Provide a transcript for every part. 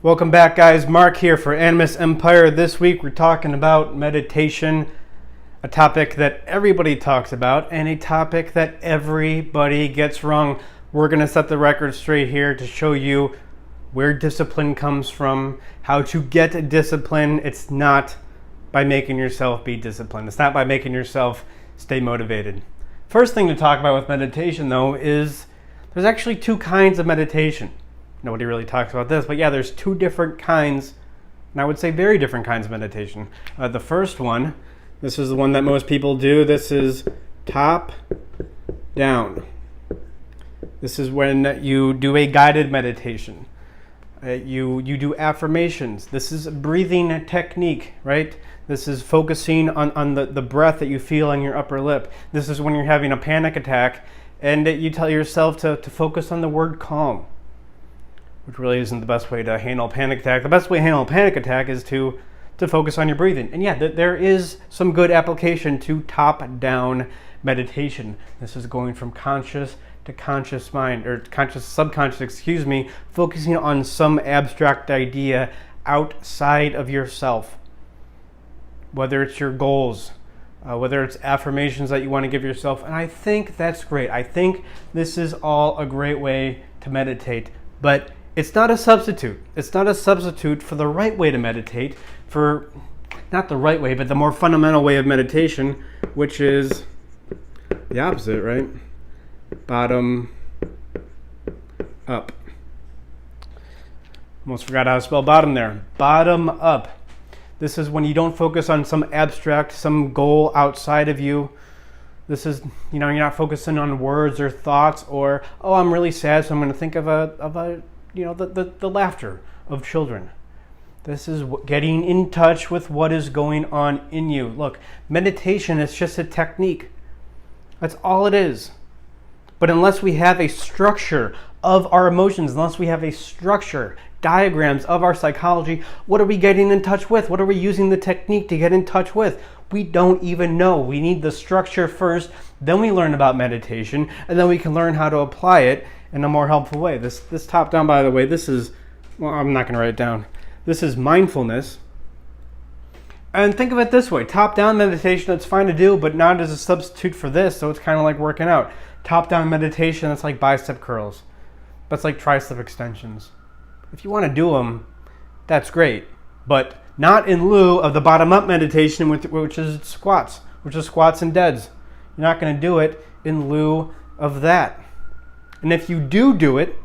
Welcome back, guys. Mark here for Animus Empire. This week we're talking about meditation, a topic that everybody talks about and a topic that everybody gets wrong. We're going to set the record straight here to show you where discipline comes from, how to get discipline. It's not by making yourself be disciplined. It's not by making yourself stay motivated. First thing to talk about with meditation, though, is there's actually two kinds of meditation. Nobody really talks about this, but yeah, there's two different kinds, and I would say very different kinds of meditation. The first one, this is the one that most people do. This is top down. This is when you do a guided meditation. You do affirmations. This is a breathing technique, right? This is focusing on the breath that you feel on your upper lip. This is when you're having a panic attack, and you tell yourself to focus on the word calm, which really isn't the best way to handle a panic attack. The best way to handle a panic attack is to focus on your breathing. And yeah, there is some good application to top-down meditation. This is going from conscious to conscious mind, or subconscious, focusing on some abstract idea outside of yourself. Whether it's your goals, whether it's affirmations that you want to give yourself. And I think that's great. I think this is all a great way to meditate. But it's not a substitute. It's not a substitute for the right way to meditate, for not the right way, but the more fundamental way of meditation, which is the opposite, right? Bottom up. Almost forgot how to spell bottom there. Bottom up. This is when you don't focus on some abstract, some goal outside of you. This is, you're not focusing on words or thoughts or, oh, I'm really sad, so I'm going to think of the laughter of children. This is getting in touch with what is going on in you. Look, meditation is just a technique. That's all it is. But unless we have a structure of our emotions, unless we have a structure, diagrams of our psychology, what are we getting in touch with? What are we using the technique to get in touch with? We don't even know. We need the structure first, then we learn about meditation, and then we can learn how to apply it in a more helpful way. This top down, by the way, this is, well, I'm not going to write it down. This is mindfulness. And think of it this way. Top down meditation, that's fine to do, but not as a substitute for this, so it's kind of like working out. Top down meditation, that's like bicep curls. That's like tricep extensions. If you want to do them, that's great, but not in lieu of the bottom up meditation, which is squats and deads. You're not going to do it in lieu of that. And if you do it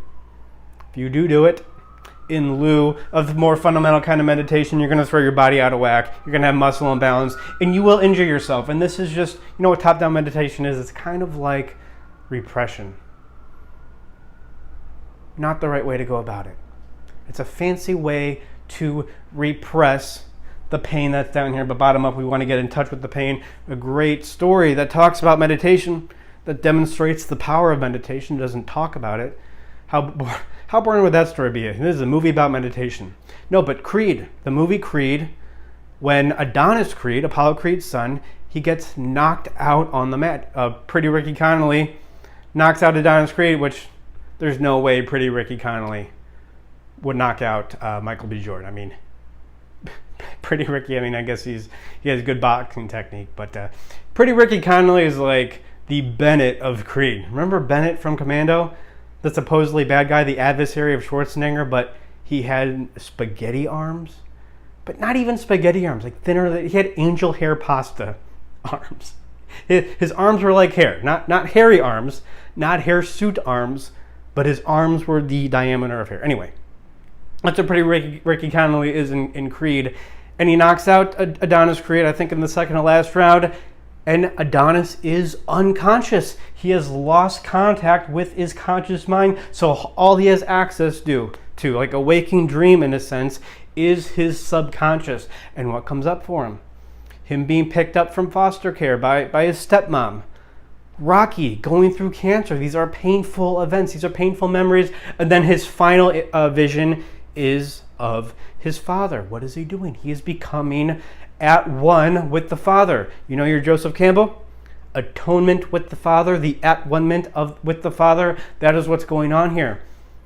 in lieu of the more fundamental kind of meditation, you're going to throw your body out of whack. You're going to have muscle imbalance, and you will injure yourself. And this is just, what top-down meditation is? It's kind of like repression. Not the right way to go about it. It's a fancy way to repress the pain that's down here, but bottom up, we want to get in touch with the pain. A great story that talks about meditation, that demonstrates the power of meditation, doesn't talk about it. How boring would that story be? This is a movie about meditation. No, but Creed, the movie Creed, when Adonis Creed, Apollo Creed's son, he gets knocked out on the mat. Pretty Ricky Connolly knocks out Adonis Creed, which there's no way Pretty Ricky Connolly would knock out Michael B. Jordan. I mean, Pretty Ricky, I guess he has good boxing technique, but Pretty Ricky Connolly is like the Bennett of Creed. Remember Bennett from Commando? The supposedly bad guy, the adversary of Schwarzenegger, but he had spaghetti arms. But not even spaghetti arms, like thinner. He had angel hair pasta arms. His arms were like hair, not hairy arms, not hair suit arms, but his arms were the diameter of hair. Anyway, that's what Pretty Ricky Connolly is in Creed. And he knocks out Adonis Creed, I think in the second to last round. And Adonis is unconscious. He has lost contact with his conscious mind. So all he has access to, like a waking dream in a sense, is his subconscious. And what comes up for him? Him being picked up from foster care by his stepmom. Rocky going through cancer. These are painful events. These are painful memories. And then his final vision is of his father. What is he doing? He is becoming at one with the Father. Your Joseph Campbell? Atonement with the Father, the at one-ment with the Father. That is what's going on here.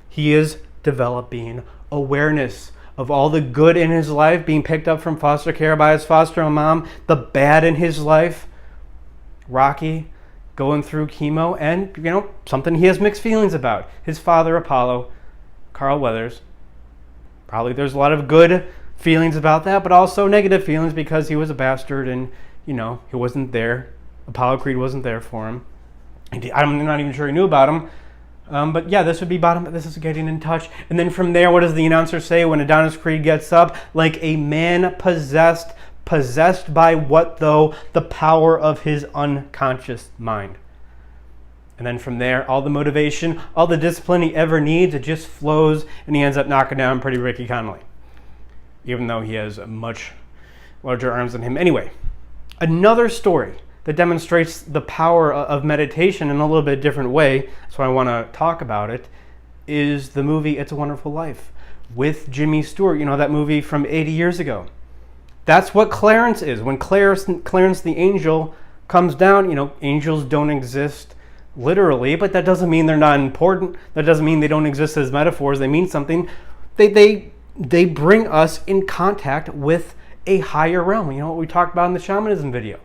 He is developing awareness of all the good in his life being picked up from foster care by his foster mom, the bad in his life, Rocky going through chemo, and something he has mixed feelings about. His father, Apollo, Carl Weathers. Probably there's a lot of good feelings about that, but also negative feelings because he was a bastard and, he wasn't there. Apollo Creed wasn't there for him. I'm not even sure he knew about him. But yeah, this would be this is getting in touch. And then from there, what does the announcer say when Adonis Creed gets up? Like a man possessed by what though? The power of his unconscious mind. And then from there, all the motivation, all the discipline he ever needs, it just flows, and he ends up knocking down Pretty Ricky Connolly. Even though he has much larger arms than him. Anyway, another story that demonstrates the power of meditation in a little bit different way, so I want to talk about it, is the movie It's a Wonderful Life with Jimmy Stewart. That movie from 80 years ago. That's what Clarence is. When Clarence the angel comes down, angels don't exist literally, but that doesn't mean they're not important. That doesn't mean they don't exist as metaphors. They mean something. They bring us in contact with a higher realm. What we talked about in the shamanism video.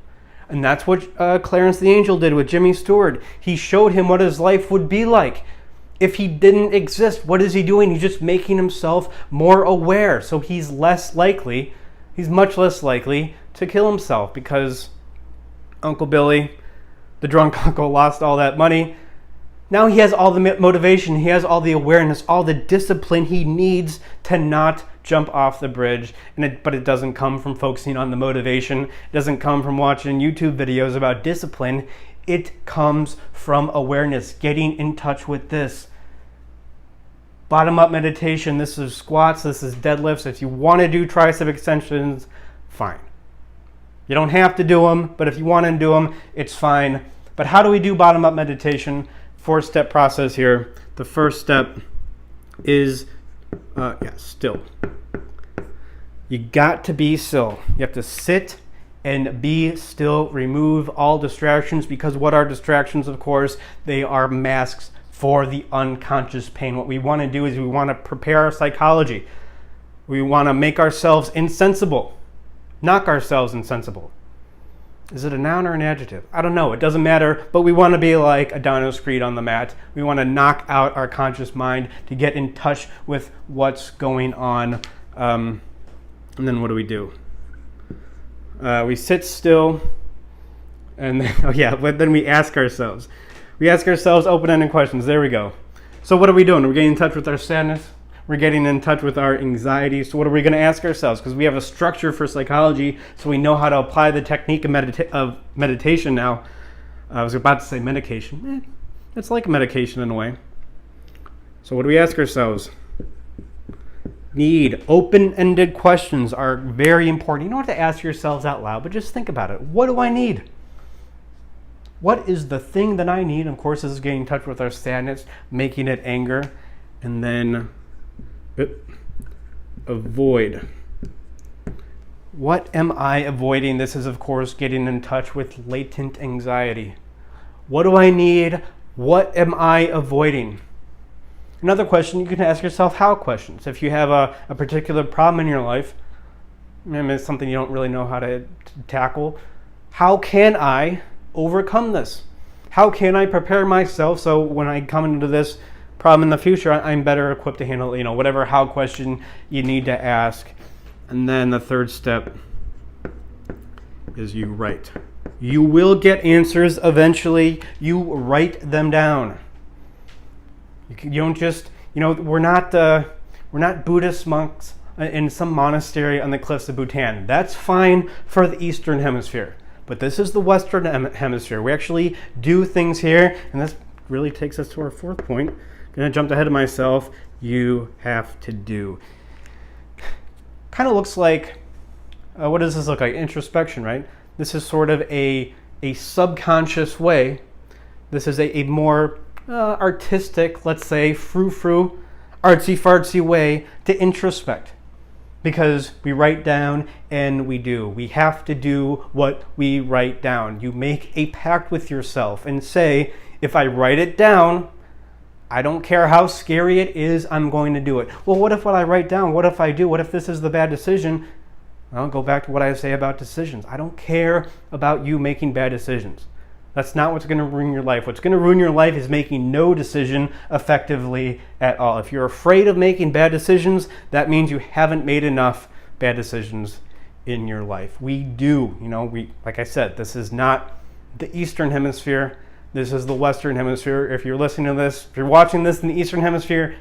And that's what Clarence the Angel did with Jimmy Stewart. He showed him what his life would be like if he didn't exist. What is he doing? He's just making himself more aware. So he's much less likely to kill himself because Uncle Billy, the drunk uncle, lost all that money. Now he has all the motivation, he has all the awareness, all the discipline he needs to not jump off the bridge. But it doesn't come from focusing on the motivation. It doesn't come from watching YouTube videos about discipline. It comes from awareness, getting in touch with this. Bottom-up meditation, this is squats, this is deadlifts. If you want to do tricep extensions, fine. You don't have to do them, but if you want to do them, it's fine. But how do we do bottom-up meditation? 4-step process here. The first step is, still. You got to be still. You have to sit and be still. Remove all distractions, because what are distractions, of course? They are masks for the unconscious pain. What we want to do is we want to prepare our psychology. We want to make ourselves insensible. Knock ourselves insensible. Is it a noun or an adjective? I don't know. It doesn't matter. But we want to be like Adonis Creed on the mat. We want to knock out our conscious mind to get in touch with what's going on. And then what do? We sit still. And then, but then we ask ourselves. We ask ourselves open-ended questions. There we go. So what are we doing? We're getting in touch with our sadness. We're getting in touch with our anxiety. So what are we going to ask ourselves? Because we have a structure for psychology, so we know how to apply the technique of meditation now. I was about to say medication. It's like a medication in a way. So what do we ask ourselves? Open-ended questions are very important. You don't have to ask yourselves out loud, but just think about it. What do I need? What is the thing that I need? Of course, this is getting in touch with our sadness, making it anger, and then avoid. What am I avoiding? This is, of course, getting in touch with latent anxiety. What do I need? What am I avoiding? Another question, you can ask yourself how questions. If you have a particular problem in your life, maybe it's something you don't really know how to tackle, how can I overcome this? How can I prepare myself so when I come into this problem in the future, I'm better equipped to handle, whatever how question you need to ask. And then the third step is you write. You will get answers eventually. You write them down. You don't just, we're not Buddhist monks in some monastery on the cliffs of Bhutan. That's fine for the Eastern Hemisphere. But this is the Western Hemisphere. We actually do things here, and this really takes us to our fourth point. Gonna jump ahead of myself. You have to do. Kind of looks like, what does this look like? Introspection, right? This is sort of a subconscious way. This is a more artistic, let's say, frou-frou, artsy-fartsy way to introspect. Because we write down and we do. We have to do what we write down. You make a pact with yourself and say, if I write it down, I don't care how scary it is, I'm going to do it. Well, what if what I write down, what if I do, what if this is the bad decision? I'll go back to what I say about decisions. I don't care about you making bad decisions. That's not what's going to ruin your life. What's going to ruin your life is making no decision effectively at all. If you're afraid of making bad decisions, that means you haven't made enough bad decisions in your life. We do, like I said, this is not the Eastern Hemisphere. This is the Western Hemisphere. If you're listening to this, if you're watching this in the Eastern Hemisphere,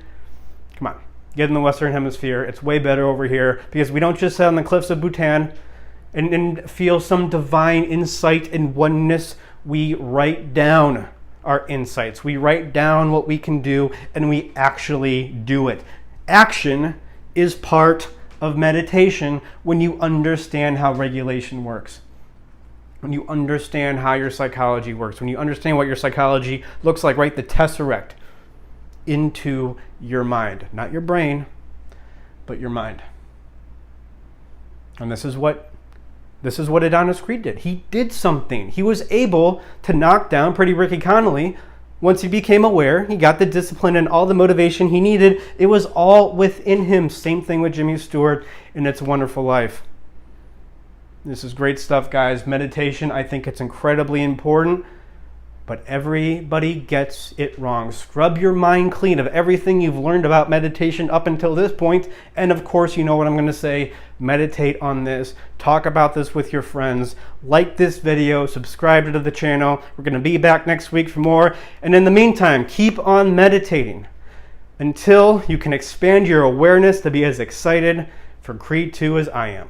come on, get in the Western Hemisphere. It's way better over here because we don't just sit on the cliffs of Bhutan and feel some divine insight and oneness. We write down our insights. We write down what we can do, and we actually do it. Action is part of meditation when you understand how regulation works, when you understand how your psychology works, when you understand what your psychology looks like, right? The tesseract into your mind, not your brain, but your mind. And this is what Adonis Creed did. He did something. He was able to knock down Pretty Ricky Connolly. Once he became aware, he got the discipline and all the motivation he needed. It was all within him. Same thing with Jimmy Stewart in It's a Wonderful Life. This is great stuff, guys. Meditation, I think it's incredibly important, but everybody gets it wrong. Scrub your mind clean of everything you've learned about meditation up until this point. And of course, you know what I'm going to say. Meditate on this. Talk about this with your friends. Like this video. Subscribe to the channel. We're going to be back next week for more. And in the meantime, keep on meditating until you can expand your awareness to be as excited for Creed 2 as I am.